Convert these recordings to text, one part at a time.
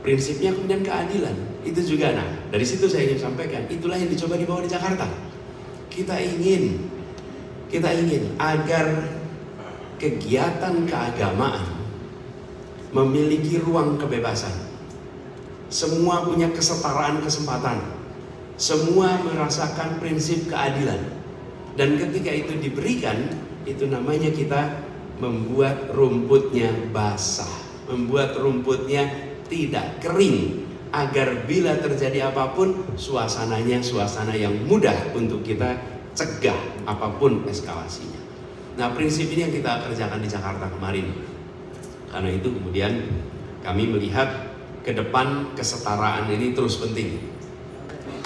Prinsipnya kemudian keadilan. Itu juga, nah dari situ saya ingin sampaikan, itulah yang dicoba dibawa di Jakarta. Kita ingin agar kegiatan keagamaan memiliki ruang kebebasan. Semua punya kesetaraan kesempatan. Semua merasakan prinsip keadilan. Dan ketika itu diberikan, itu namanya kita membuat rumputnya basah, membuat rumputnya tidak kering, agar bila terjadi apapun, suasananya suasana yang mudah untuk kita cegah apapun eskalasinya. Nah, prinsip ini yang kita kerjakan di Jakarta kemarin. Karena itu kemudian kami melihat ke depan kesetaraan ini terus penting.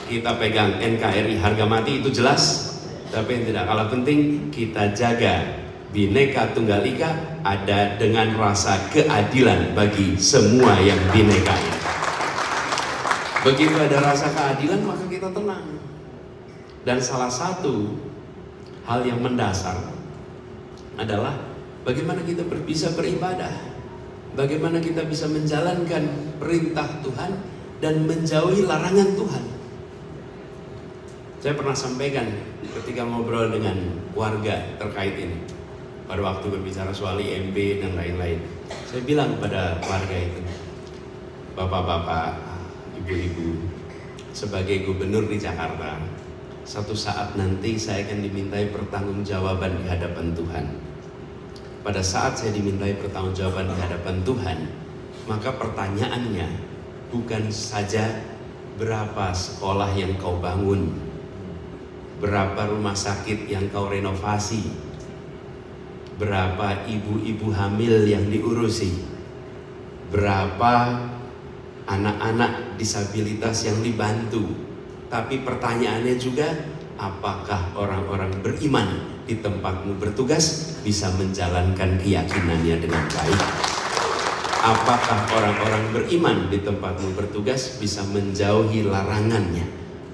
Kita pegang NKRI harga mati itu jelas, tapi yang tidak kalah penting kita jaga Bhinneka Tunggal Ika ada dengan rasa keadilan bagi semua yang bineka ini. Begitu ada rasa keadilan maka kita tenang. Dan salah satu hal yang mendasar adalah bagaimana kita bisa beribadah. Bagaimana kita bisa menjalankan perintah Tuhan dan menjauhi larangan Tuhan. Saya pernah sampaikan ketika ngobrol dengan warga terkait ini, pada waktu berbicara soal IMB dan lain-lain. Saya bilang kepada warga itu, bapak-bapak, ibu-ibu, sebagai gubernur di Jakarta, satu saat nanti saya akan dimintai pertanggungjawaban di hadapan Tuhan. Pada saat saya dimintai pertanggungjawaban di hadapan Tuhan, maka pertanyaannya bukan saja berapa sekolah yang kau bangun, berapa rumah sakit yang kau renovasi, berapa ibu-ibu hamil yang diurusi, berapa anak-anak disabilitas yang dibantu, tapi pertanyaannya juga, apakah orang-orang beriman di tempatmu bertugas bisa menjalankan keyakinannya dengan baik? Apakah orang-orang beriman di tempatmu bertugas bisa menjauhi larangannya?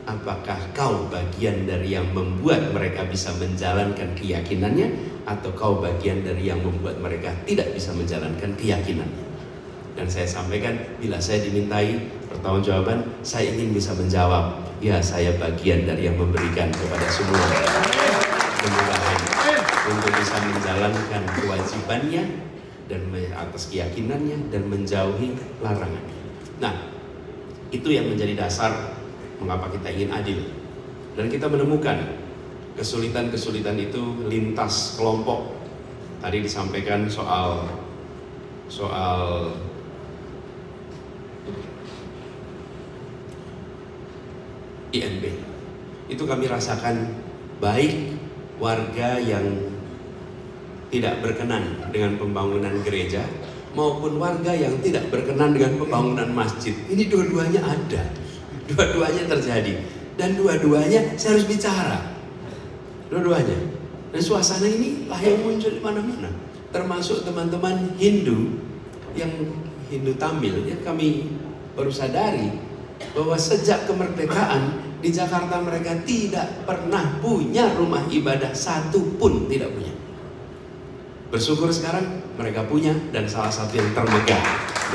Apakah kau bagian dari yang membuat mereka bisa menjalankan keyakinannya, atau kau bagian dari yang membuat mereka tidak bisa menjalankan keyakinannya? Dan saya sampaikan, bila saya dimintai pertanggungjawaban, saya ingin bisa menjawab, ya saya bagian dari yang memberikan kepada semua kemudahan untuk bisa menjalankan kewajibannya dan atas keyakinannya dan menjauhi larangannya. Nah, itu yang menjadi dasar mengapa kita ingin adil. Dan kita menemukan kesulitan-kesulitan itu lintas kelompok. Tadi disampaikan soal IMB. Itu kami rasakan baik warga yang tidak berkenan dengan pembangunan gereja maupun warga yang tidak berkenan dengan pembangunan masjid. Ini dua-duanya ada, dua-duanya terjadi, dan dua-duanya saya harus bicara, dua-duanya. Dan suasana ini lah yang muncul di mana-mana, termasuk teman-teman Hindu yang Hindu Tamil. Ya, kami baru sadari bahwa sejak kemerdekaan di Jakarta mereka tidak pernah punya rumah ibadah satu pun, tidak punya. Bersyukur sekarang mereka punya, dan salah satu yang termegah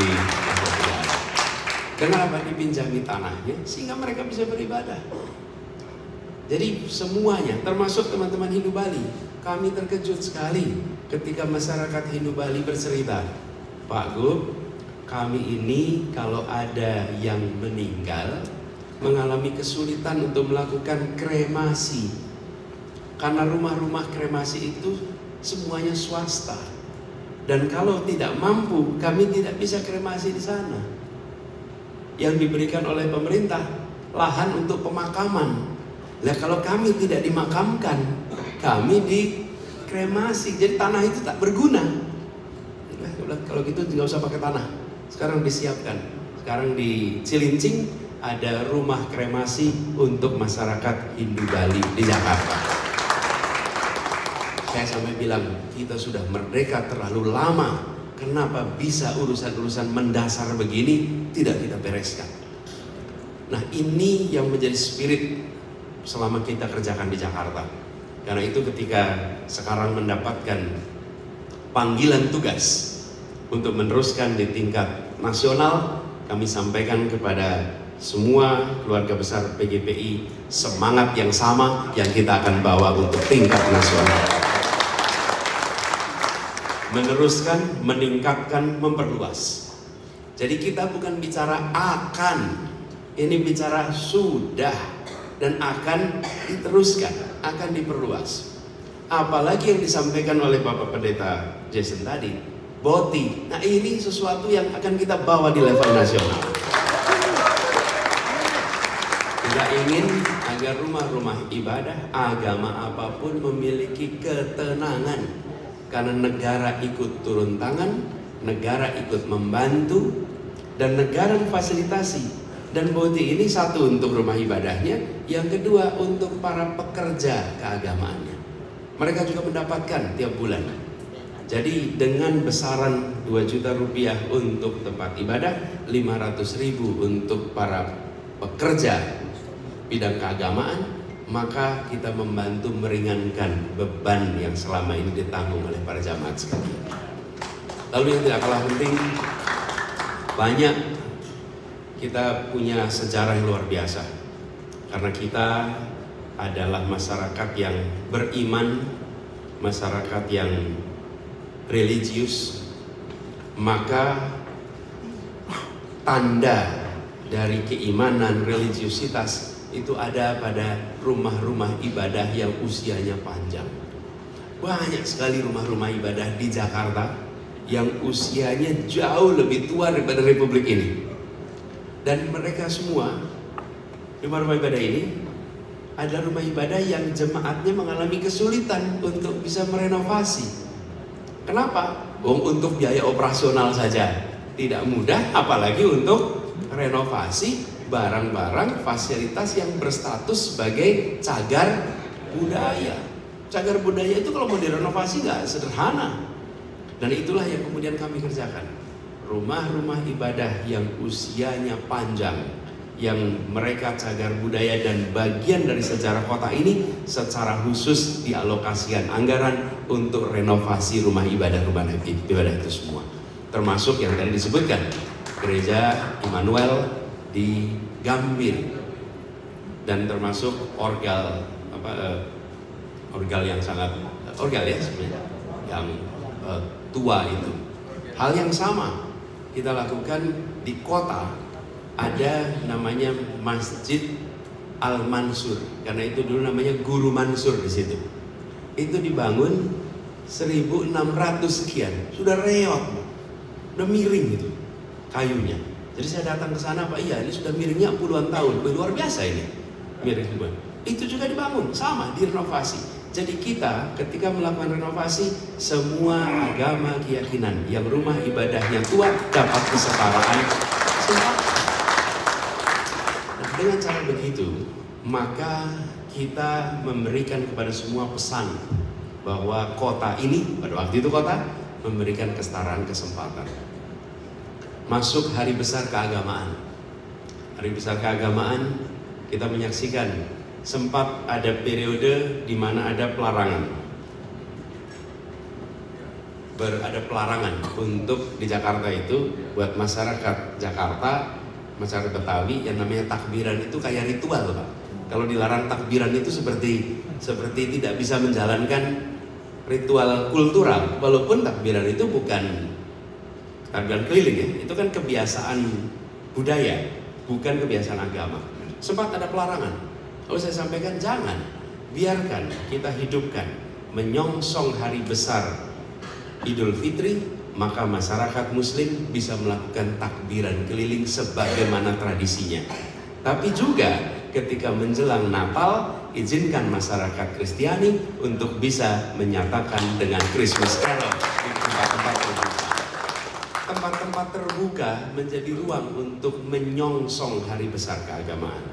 di Jakarta. Kenapa? Dipinjami tanahnya sehingga mereka bisa beribadah. Jadi semuanya, termasuk teman-teman Hindu Bali, kami terkejut sekali ketika masyarakat Hindu Bali bercerita, Pak Gub, kami ini kalau ada yang meninggal mengalami kesulitan untuk melakukan kremasi, karena rumah-rumah kremasi itu semuanya swasta, dan kalau tidak mampu kami tidak bisa kremasi di sana. Yang diberikan oleh pemerintah lahan untuk pemakaman. Nah, kalau kami tidak dimakamkan, kami dikremasi, jadi tanah itu tak berguna. Kalau gitu tidak usah pakai tanah. Sekarang disiapkan. Sekarang di Cilincing ada rumah kremasi untuk masyarakat Hindu Bali di Jakarta. Saya sampai bilang, kita sudah merdeka terlalu lama, kenapa bisa urusan-urusan mendasar begini tidak kita bereskan? Nah, ini yang menjadi spirit selama kita kerjakan di Jakarta. Karena itu ketika sekarang mendapatkan panggilan tugas untuk meneruskan di tingkat nasional, kami sampaikan kepada semua keluarga besar PGPI, semangat yang sama yang kita akan bawa untuk tingkat nasional. Meneruskan, meningkatkan, memperluas. Jadi kita bukan bicara akan, ini bicara sudah dan akan diteruskan, akan diperluas. Apalagi yang disampaikan oleh Bapak Pendeta Jason tadi, BOTI. Nah, ini sesuatu yang akan kita bawa di level nasional. Tidak ingin agar rumah-rumah ibadah agama apapun memiliki ketenangan, karena negara ikut turun tangan, negara ikut membantu, dan negara memfasilitasi. Dan BOTI ini satu untuk rumah ibadahnya, yang kedua untuk para pekerja keagamaannya. Mereka juga mendapatkan tiap bulan. Jadi dengan besaran 2 juta rupiah untuk tempat ibadah, 500.000 untuk para pekerja bidang keagamaan, maka kita membantu meringankan beban yang selama ini ditanggung oleh para jamaat sekalian. Lalu yang tidak kalah penting, banyak kita punya sejarah yang luar biasa, karena kita adalah masyarakat yang beriman, masyarakat yang religius, maka tanda dari keimanan religiusitas itu ada pada rumah-rumah ibadah yang usianya panjang. Banyak sekali rumah-rumah ibadah di Jakarta yang usianya jauh lebih tua daripada Republik ini. Dan mereka semua, rumah-rumah ibadah ini adalah rumah ibadah yang jemaatnya mengalami kesulitan untuk bisa merenovasi. Kenapa? Untuk biaya operasional saja tidak mudah, apalagi untuk renovasi barang-barang fasilitas yang berstatus sebagai cagar budaya. Cagar budaya itu kalau mau direnovasi nggak sederhana. Dan itulah yang kemudian kami kerjakan. Rumah-rumah ibadah yang usianya panjang, yang mereka cagar budaya dan bagian dari sejarah kota ini, secara khusus dialokasikan anggaran untuk renovasi rumah ibadah itu semua. Termasuk yang tadi disebutkan, Gereja Immanuel di Gambir, dan termasuk orgal yang sangat orgal ya sebenarnya, yang tua itu. Hal yang sama kita lakukan di kota, ada namanya Masjid Al-Mansur, karena itu dulu namanya Guru Mansur di situ. Itu dibangun 1600 sekian, sudah reot, udah miring itu kayunya. Jadi saya datang ke sana, Pak, iya ini sudah miringnya puluhan tahun. Luar biasa ini, miring puluhan. Itu juga dibangun, sama, direnovasi. Jadi kita ketika melakukan renovasi, semua agama keyakinan yang rumah ibadahnya tua dapat kesetaraan. Nah, dengan cara begitu, maka kita memberikan kepada semua pesan bahwa kota ini, pada waktu itu kota, memberikan kesetaraan kesempatan. Masuk hari besar keagamaan. Hari besar keagamaan kita menyaksikan sempat ada periode di mana ada pelarangan. Ada pelarangan untuk di Jakarta itu buat masyarakat Jakarta, masyarakat Betawi, yang namanya takbiran itu kayak ritual, Pak. Kalau dilarang takbiran itu seperti tidak bisa menjalankan ritual kultural, walaupun takbiran itu bukan takbiran keliling ya, itu kan kebiasaan budaya, bukan kebiasaan agama. Sempat ada pelarangan. Lalu saya sampaikan, jangan, biarkan kita hidupkan, menyongsong hari besar Idul Fitri, maka masyarakat Muslim bisa melakukan takbiran keliling sebagaimana tradisinya. Tapi juga ketika menjelang Natal, izinkan masyarakat Kristiani untuk bisa menyatakan dengan Christmas Carol di tempat-tempat terbuka. Tempat-tempat terbuka menjadi ruang untuk menyongsong hari besar keagamaan.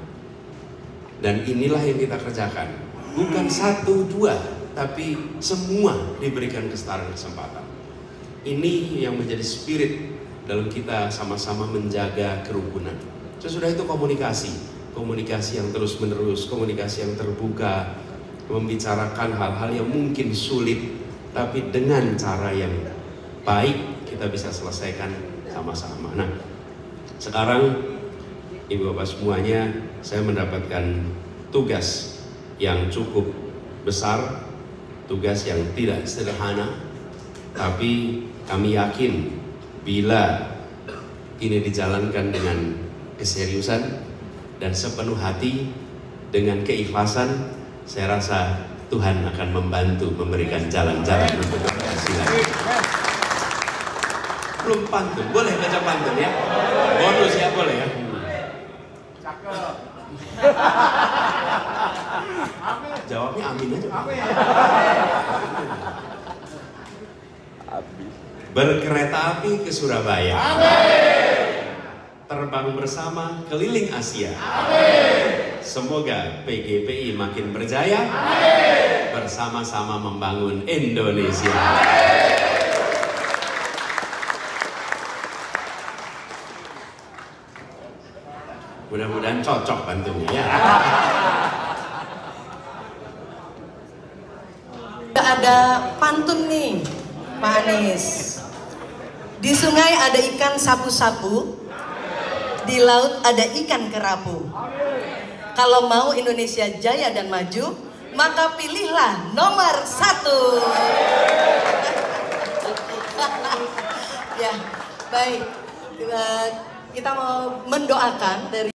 Dan inilah yang kita kerjakan. Bukan 1, 2, tapi semua diberikan kesetaraan kesempatan. Ini yang menjadi spirit dalam kita sama-sama menjaga kerukunan. Sesudah itu komunikasi yang terus menerus, komunikasi yang terbuka, membicarakan hal-hal yang mungkin sulit, tapi dengan cara yang baik kita bisa selesaikan sama-sama. Nah, Sekarang Ibu Bapak semuanya, saya mendapatkan tugas yang cukup besar, tugas yang tidak sederhana, tapi kami yakin bila ini dijalankan dengan keseriusan dan sepenuh hati dengan keikhlasan, saya rasa Tuhan akan membantu memberikan jalan-jalan untuk keberhasilan. Belum pantun, boleh baca pantun ya? Bonus ya, boleh ya? Jawabnya amin aja. Berkereta api ke Surabaya. Terbang bersama keliling Asia. Semoga PGPI makin berjaya. Bersama-sama membangun Indonesia. Mudah-mudahan cocok pantunnya ya. Ada pantun nih, Pak Anies. Di sungai ada ikan sapu-sapu, di laut ada ikan kerapu. Kalau mau Indonesia jaya dan maju, maka pilihlah nomor 1. Ya, baik. Kita mau mendoakan dari